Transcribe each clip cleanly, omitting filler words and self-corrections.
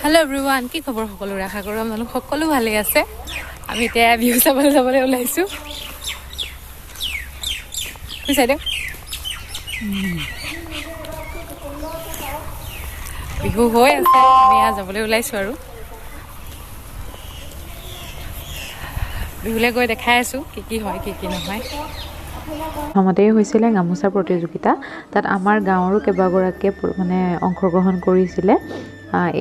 Hello everyone, কি খবৰ সকলো আশা কৰো আপোনালোক সকলো ভালে আছে আমি এতিয়া বিহু চাবলৈ ওলাইছো কি চাইদে বিহু হৈ আছে আমি যাবলৈ ওলাইছো আৰু বিহুলে গৈ দেখাই আছো কি হয় কি নহয় প্ৰথমতে হৈছিলে গামোচা প্ৰতিযোগিতা তাত আমাৰ গাঁৱৰো কেইবাগৰাকীয়ে মানে অংশগ্ৰহণ কৰিছিলে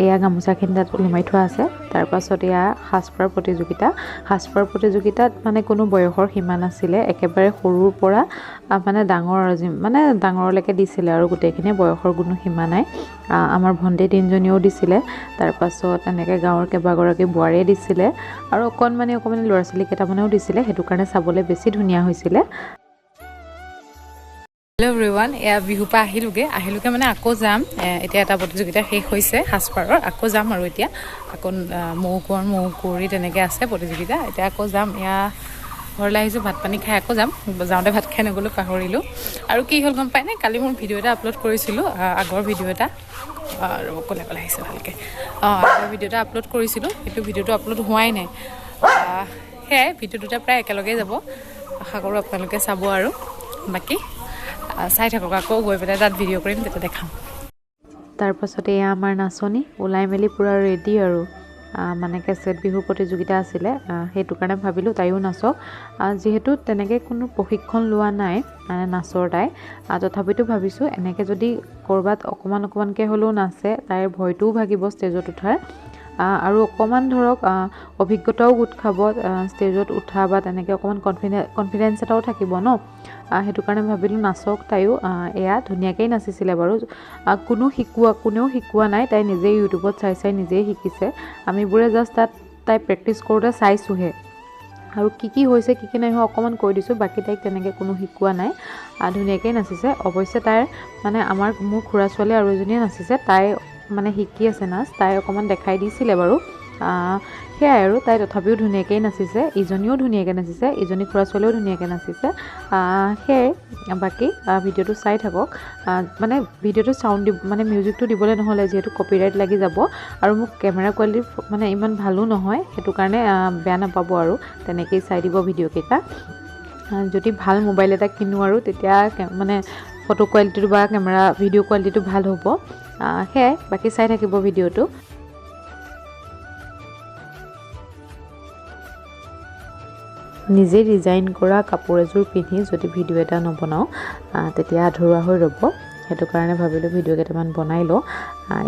এয়া গামোচাখিনি তাত ওলমাই থোৱা আছে তাৰ পাছত এয়া সাজপাৰ প্ৰতিযোগিতাত মানে কোনো বয়সৰ সীমা নাছিলে একেবাৰে সৰুৰ পৰা মানে ডাঙৰলৈকে দিছিলে আৰু গোটেইখিনি বয়সৰ কোনো সীমা নাই আমাৰ ভণ্টি তিনিজনীও দিছিলে তাৰ পাছত এনেকৈ গাঁৱৰ কেইবাগৰাকী বোৱাৰীয়ে দিছিলে আৰু অকণমানি ল'ৰা ছোৱালী কেইটামানেও দিছিলে সেইটো কাৰণে চাবলৈ বেছি ধুনীয়া হৈছিলে Hello everyone, এয়া বিহু পা আহিলুগে মানে আকৌ যাম এতিয়া এটা প্ৰতিযোগিতা শেষ হৈছে হাসপাৰৰ আকৌ যাম আৰু এতিয়া আকৌ মৌকুৰি তেনেকৈ আছে প্ৰতিযোগিতা এতিয়া আকৌ যাম এয়া ঘৰলৈ আহিছো ভাত পানী খাই আকৌ যাম যাওঁতে ভাত খাই নগলো পাহৰিলো আৰু কি হ'ল গম পাই নে কালি মোৰ ভিডিঅ' এটা আপলোড কৰিছিলো আগৰ ভিডিঅ' এটা আৰু কলে আহিছে ভালকে আগৰ ভিডিঅ' এটা আপলোড কৰিছিলো সেইটো ভিডিঅ'টো আপলোড হোৱাই নাই হেই ভিডিঅ' দুটা প্ৰায় একেলগে যাব আশা কৰো আপোনালোকে চাব আৰু বাকি চাই থাকক আকৌ গৈ পেলাই তাত ভিডিঅ' কৰিম তেতিয়া দেখাম তাৰ পাছত এয়া আমাৰ নাচনী ওলাই মেলি পুৰা ৰেডি আৰু মানে কেছেট বিহু প্ৰতিযোগিতা আছিলে সেইটো কাৰণে ভাবিলো তাইও নাচক যিহেতু তেনেকৈ কোনো প্ৰশিক্ষণ লোৱা নাই নাচৰ তাই তথাপিতো ভাবিছো এনেকৈ যদি কৰবাত অকমানকৈ হ'লেও নাচে তাইৰ ভয়টোও ভাগিব ষ্টেজত উঠাৰ আৰু অকমান ধৰক অভিজ্ঞতাও গোট খাব ষ্টেজত উঠা বা তেনেকৈ অকমান কনফিডেন্স এটাও থাকিব ন সেইটো কাৰণে ভাবিলো নাচক তাইও এয়া ধুনীয়াকৈ নাচিছিলে বাৰু কোনেও শিকোৱা নাই তাই নিজেই ইউটিউবত চাই নিজেই শিকিছে আমিবোৰে জাষ্ট তাই প্ৰেক্টিছ কৰোঁতে চাইছোহে আৰু কি হৈছে কি নাই হোৱা অকমান কৈ দিছো বাকি তাইক তেনেকৈ কোনো শিকোৱা নাই ধুনীয়াকৈ নাচিছে অৱশ্যে তাইৰ মানে মোৰ খুৰা ছোৱালী আৰু এজনীয়ে নাচিছে তাই মানে শিকি আছে নাচ তাই অকমান দেখাই দিছিলে বাৰু সেয়াই আৰু তাই তথাপিও ধুনীয়াকৈ নাচিছে ইজনীও ধুনীয়াকৈ নাচিছে ইজনী খুৰা ছোৱালীও ধুনীয়াকৈ নাচিছে সেয়াই বাকি ভিডিঅ'টো চাই থাকক মানে ভিডিঅ'টো চাউণ্ড মানে মিউজিকটো দিবলৈ নহ'লে যিহেতু কপিৰাইট লাগি যাব আৰু মোক কেমেৰা কোৱালিটি মানে ইমান ভালো নহয় সেইটো কাৰণে বেয়া নাপাব আৰু তেনেকেই চাই দিব ভিডিঅ'কেইটা যদি ভাল মোবাইল এটা কিনো আৰু তেতিয়া মানে ফটো কোৱালিটিটো বা কেমেৰা ভিডিঅ' কোৱালিটিটো ভাল হ'ব সেয়াই বাকি চাই থাকিব ভিডিঅ'টো নিজে ডিজাইন কৰা কাপোৰ এযোৰ পিন্ধি যদি ভিডিঅ' এটা নবনাওঁ তেতিয়া আধৰুৱা হৈ ৰ'ব সেইটো কাৰণে ভাবিলোঁ ভিডিঅ' কেইটামান বনাই লওঁ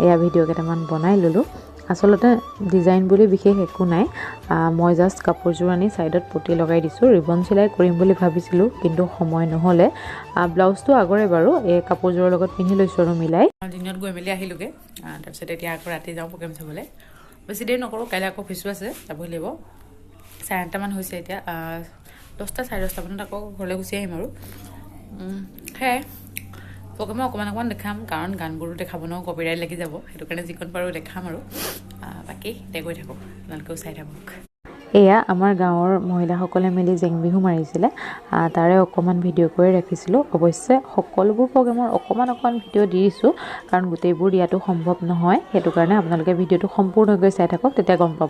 এয়া ভিডিঅ' কেইটামান বনাই ল'লোঁ আচলতে ডিজাইন বুলি বিশেষ একো নাই মই জাষ্ট কাপোৰযোৰ আনি সাইডত পটি লগাই দিছোঁ ৰিবন চিলাই কৰিম বুলি ভাবিছিলোঁ কিন্তু সময় নহ'লে ব্লাউজটো আগৰে বাৰু এই কাপোৰযোৰৰ লগত পিন্ধি লৈছোঁ আৰু মিলাই দিনত গৈ মেলি আহিলোগে তাৰপিছত এতিয়া আকৌ ৰাতি যাওঁ প্ৰগ্ৰেম চাবলৈ বেছি দেৰি নকৰোঁ কাইলৈ আকৌ অফিচো আছে যাবই লাগিব 9:30 মান হৈছে এতিয়া 10টা 10:30 মানত আকৌ ঘৰলৈ গুচি আহিম আৰু সেয়াই প্ৰগ্ৰেমে অকণমান দেখাম কাৰণ গানবোৰো দেখাব ন কপিৰাইট লাগি যাব সেইটো কাৰণে যিকণ পাৰোঁ দেখাম আৰু বাকী গৈ থাকক আপোনালোকেও চাই থাকক এয়া আমাৰ গাঁৱৰ মহিলাসকলে মিলি জেং বিহু মাৰিছিলে তাৰে অকমান ভিডিঅ' কৰি ৰাখিছিলোঁ অৱশ্যে সকলোবোৰ প্ৰগ্ৰেমৰ অকমান ভিডিঅ' দি দিছোঁ কাৰণ গোটেইবোৰ দিয়াটো সম্ভৱ নহয় সেইটো কাৰণে আপোনালোকে ভিডিঅ'টো সম্পূৰ্ণকৈ চাই থাকক তেতিয়া গম পাব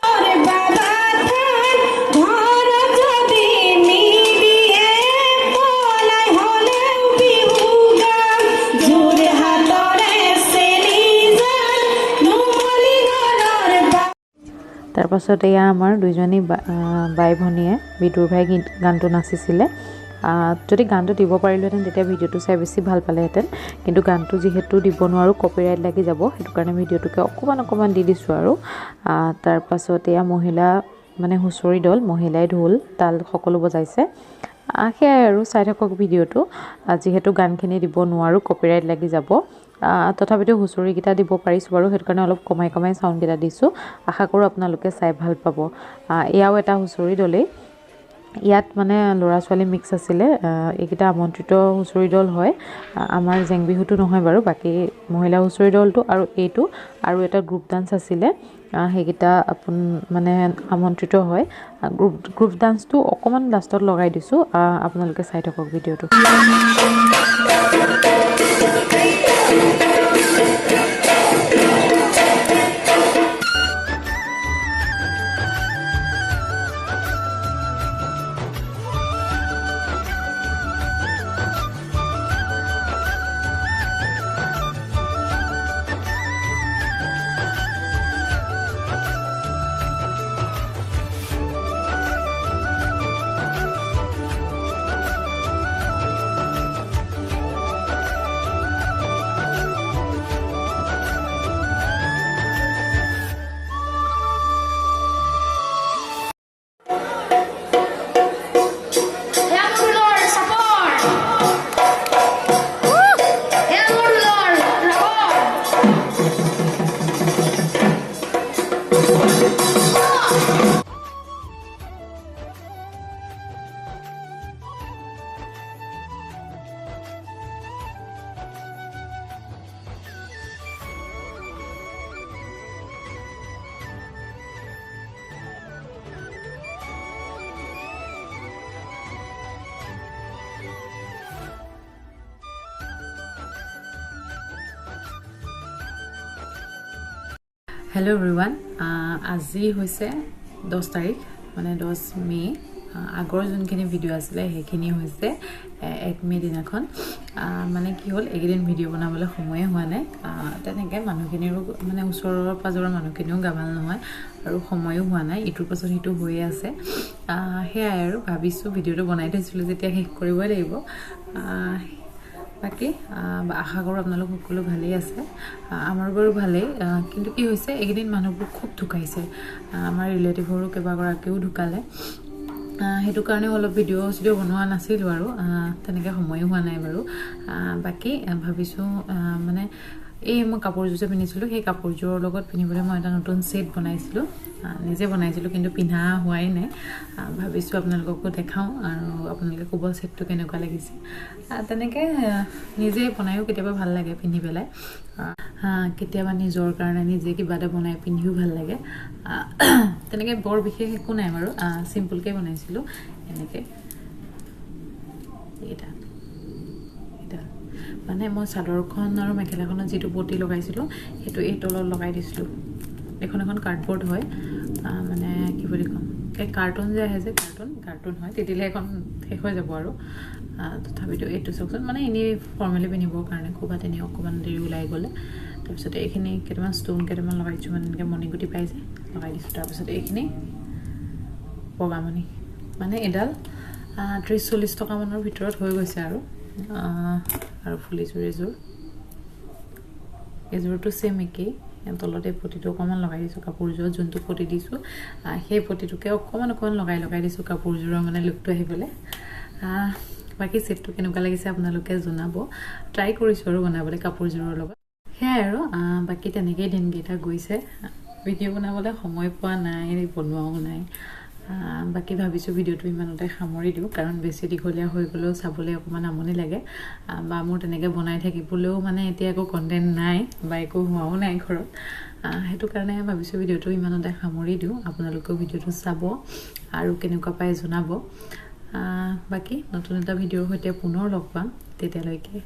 তাৰ পাছত এয়া আমাৰ দুইজনী বাই ভনীয়ে বিদুৰ ভাই গানটো নাচিছিলে যদি গানটো দিব পাৰিলোহেঁতেন তেতিয়া ভিডিঅ'টো চাই বেছি ভাল পালেহেঁতেন কিন্তু গানটো যিহেতু দিব নোৱাৰোঁ কপিৰাইট লাগি যাব সেইটো কাৰণে ভিডিঅ'টোকে অকণমান দি দিছোঁ আৰু তাৰ পাছত এয়া মহিলা মানে হুঁচৰি দল মহিলাই ঢোল তাল সকলো বজাইছে সেয়াই আৰু চাই থাকক ভিডিঅ'টো যিহেতু গানখিনি দিব নোৱাৰোঁ কপিৰাইট লাগি যাব তথাপিতো হুঁচৰিকেইটা দিব পাৰিছোঁ বাৰু সেইটো কাৰণে অলপ কমাই চাউণ্ডকেইটা দিছোঁ আশা কৰোঁ আপোনালোকে চাই ভাল পাব এয়াও এটা হুঁচৰি দলেই ইয়াত মানে ল'ৰা ছোৱালী মিক্স আছিলে এইকেইটা আমন্ত্ৰিত হুঁচৰি দল হয় আমাৰ জেং বিহুটো নহয় বাৰু বাকী মহিলা হুঁচৰি দলটো আৰু এইটো আৰু এটা গ্ৰুপ ডান্স আছিলে সেইকেইটা মানে আমন্ত্ৰিত হয় গ্ৰুপ ডান্সটো অকণমান লাষ্টত লগাই দিছোঁ আপোনালোকে চাই থাকক ভিডিঅ'টো Hello everyone. আজি হৈছে 10 তাৰিখ মানে 10 মে আগৰ যোনখিনি ভিডিও আছিলে সেইখিনি হৈছে 1 মে দিনাখন মানে কি হ'ল এইদিন ভিডিও বনাবলৈ সময় হোৱা নাই তেনেকৈ মানুহখিনিৰো মানে ওচৰৰ পাজৰৰ মানুহখিনিও গাভাল নহয় আৰু সময়ো হোৱা নাই ইটোৰ পাছত হিটো হৈ আছে হেয়াই আৰু ভাবিছো ভিডিওটো বনাই থৈছিলো যেতিয়া শেষ কৰিবই লাগিব বাকি আশা কৰো আপোনালোক সকলো ভালেই আছে আমাৰ বাৰু ভালেই কিন্তু কি হৈছে এইদিন মানুহবোৰ খুব ঢুকাইছে আমাৰ ৰিলেটিভৰো কেবাগৰাকীও ঢুকালে হেতু কাৰণে অলপ ভিডিও বনোৱা নাছিল আৰু তেনেকৈ সময় হোৱা নাই বাৰু বাকি ভাবিছো মানে এই মই কাপোৰজোৰ যে পিন্ধিছিলো সেই কাপোৰজোৰৰ লগত পিন্ধিবলৈ মই এটা নতুন সেট বনাইছিলো নিজে বনাইছিলো কিন্তু পিন্ধা হোৱাই নাই ভাবিছো আপোনালোককো দেখাও আৰু আপোনালোকে ক'ব সেটটো কেনেকুৱা লাগিছে তেনেকৈ নিজে বনাইও কেতিয়াবা ভাল লাগে পিন্ধি পেলাই কেতিয়াবা নিজৰ কাৰণে নিজে কিবা এটা বনাই পিন্ধিও ভাল লাগে তেনেকৈ বৰ বিশেষ একো নাই বাৰু সিম্পলকৈ বনাইছিলো এনেকৈ এটা মানে মই চাদৰখন আৰু মেখেলাখনত যেটো পটি লগাইছিলো হেতু এই তলত লগাই দিছিলো এখন কাৰ্ডবোৰ্ড হয় মানে কি বুলি কম এই কাৰ্টুন যে আহে যে কাৰ্টুন হয় তেতিলে এখন শেষ হৈ যাব আৰু তথাপিতো এইটো চকচন মানে এনে ফৰ্মালি পিন্ধিবৰ কাৰণে কোবা তেনি অকমান দেৰি ওলাই গ'লে তাৰপিছত এইখিনি কেইটামান ষ্টোন কেইটামান লগাইছো মানে এনেকৈ মণিগুটি পাই যে লগাই দিছো তাৰপিছত এইখিনি বগামণি মানে এডাল 30-40 টকা মানৰ ভিতৰত হৈ গৈছে আৰু ফুলিযোৰ এযোৰটো সেম একেই তলতে পটিটো অকমান লগাই দিছো কাপোৰযোৰ যোনটো পটি দিছো সেই পটিটোকে অকমান লগাই দিছো কাপোৰযোৰৰ মানে লুকটো আহিবলে বাকি সেটটো কেনেকুৱা লাগিছে আপোনালোকে জনাব ট্ৰাই কৰিছো আৰু বনাবলৈ কাপোৰযোৰৰ লগত হেয়াই আৰু বাকি তেনেকৈ দিনকেইটা গৈছে ভিডিও বনাবলৈ সময় পোৱা নাই বনোৱাও নাই বাকি ভাবিছো ভিডিওটো ইমানতে সামৰি দিও কাৰণ বেছি দীঘলীয়া হৈ গলেও চাবলৈ অকমান আমনি লাগে বা মোৰ তেনেকৈ বনাই থাকিবলৈও মানে এতিয়া একো কন্টেন্ট নাই বা একো হোৱাও নাই ঘৰত হেতু কাৰণে ভাবিছো ভিডিওটো ইমানতে সামৰি দিও আপোনালোকে ভিডিওটো চাব আৰু কেনেকুৱা পাই জনাব বাকি নতুন এটা ভিডিওৰ সৈতে পুনৰ লগ পাম তেতিয়ালৈকে